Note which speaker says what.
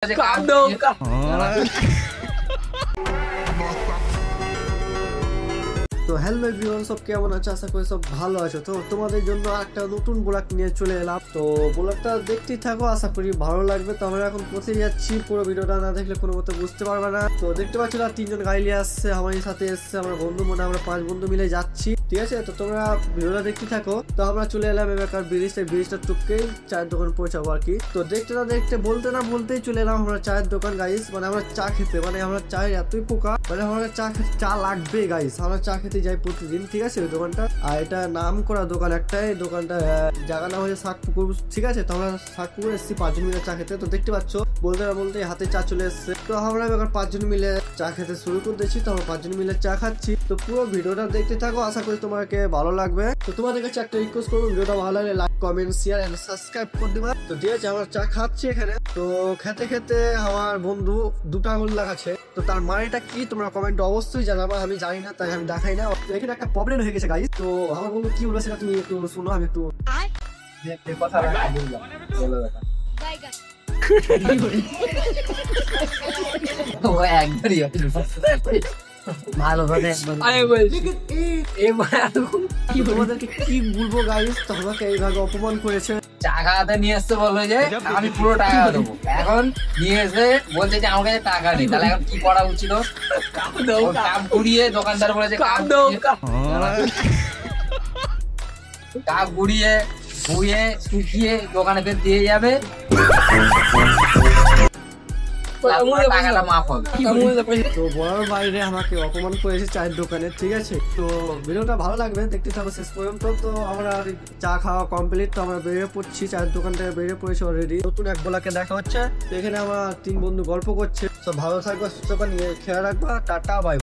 Speaker 1: তো hello everyone, সব কেমন আছে? আশা করি সব ভালো আছো। তো তোমাদের জন্য একটা নতুন ব্লগ নিয়ে চলে এলাম। তো ব্লগটা দেখতেই থাকো, আশা করি ভালো লাগবে। তো আমরা এখন কোথায় যাচ্ছি পুরো ভিডিওটা না দেখলে কোনো মতো বুঝতে পারবে না। তো দেখতে পাচ্ছ না, 3জন গাড়ি নিয়ে আসছে, আমার সাথে এসছে আমার বন্ধু, মনে আমরা 5 বন্ধু মিলে যাচ্ছি, ঠিক আছে? তো তোমরা ভিডিওটা দেখতে থাকো। তো আমরা চলে এলাম এবার ব্রিজটা টুককেই চায়ের দোকান পৌঁছাবো আর কি। তো দেখতে না দেখতে বলতে না বলতেই চলে এলাম আমরা চায়ের দোকান গাইস। মানে আমরা চা খেতে, মানে আমরা চায়ের এতই পোকা, মানে আমরা চা লাগবে গাইস। আমরা চা খেতে যাই প্রতিদিন, ঠিক আছে? ওই দোকানটা, আর এটা নাম করা দোকান একটাই। দোকানটা জায়গা নাম হচ্ছে শাকপুকুর, ঠিক আছে? তো আমরা শাকপুকুর এসেছি 5 জন মিলে চা খেতে। তো দেখতে পাচ্ছ বলতে না বলতে হাতে চা চলে এসছে। তো আমরা এবার 5 জন মিলে চা খেতে শুরু করে দিচ্ছি। তো আমরা 5 জন মিলে চা খাচ্ছি। তো পুরো ভিডিওটা দেখতে থাকো, আশা করি তোমাকে ভালো লাগবে। তো তোমাদের কাছে একটা রিকোয়েস্ট করবো, ভিডিওটা ভালো লাগলে like, comment, share and subscribe করে দিবা। তো ঠিক আছে, আমরা চা খাচ্ছি এখানে। তো খেতে খেতে আমার বন্ধু 2টা আঙুল লাগাচ্ছে। তো তার মানেটা কি তোমরা কমেন্টে অবশ্যই জানাবা। আমি জানি না, তাই আমি দেখাই না। এখানে একটা প্রবলেম হয়ে গেছে গাইস। তো আমার বন্ধু কি বলছে সেটা তুমি একটু শুনো, আমি একটু কথা তোমাদেরকে কি বলবো গাইস, তোমাকে এইভাবে অপমান করেছে।
Speaker 2: টাকা হাতে নিয়ে এসছে, বললো যে আমি পুরো টাকা দেবো। এখন নিয়ে এসে বলছে যে আমার কাছে টাকা নেই। তাহলে এখন কি করা উচিত? কাপ ঘুরিয়ে দোকানদার বলেছে কাপ ঘুরিয়ে ধুয়ে শুকিয়ে দোকানে ফের দিয়ে যাবে, টাকাটা মাফ হবে।
Speaker 1: তো বড় বাইরে আমাকে অপমান করেছে চায়ের দোকানে, ঠিক আছে? তো ভিডিওটা ভালো লাগবে, দেখতে থাকো শেষ পর্যন্ত। তো আমরা চা খাওয়া কমপ্লিট, তো আমরা বেরিয়ে পড়ছি। চায়ের দোকান থেকে বেরিয়ে পড়েছি অলরেডি। নতুন এক বলাকে দেখা হচ্ছে। তো এখানে আমরা 3 বন্ধু গল্প করছে। তো ভালো থাকবে, সুস্থ নিয়ে খেয়াল রাখবা। Tata, by.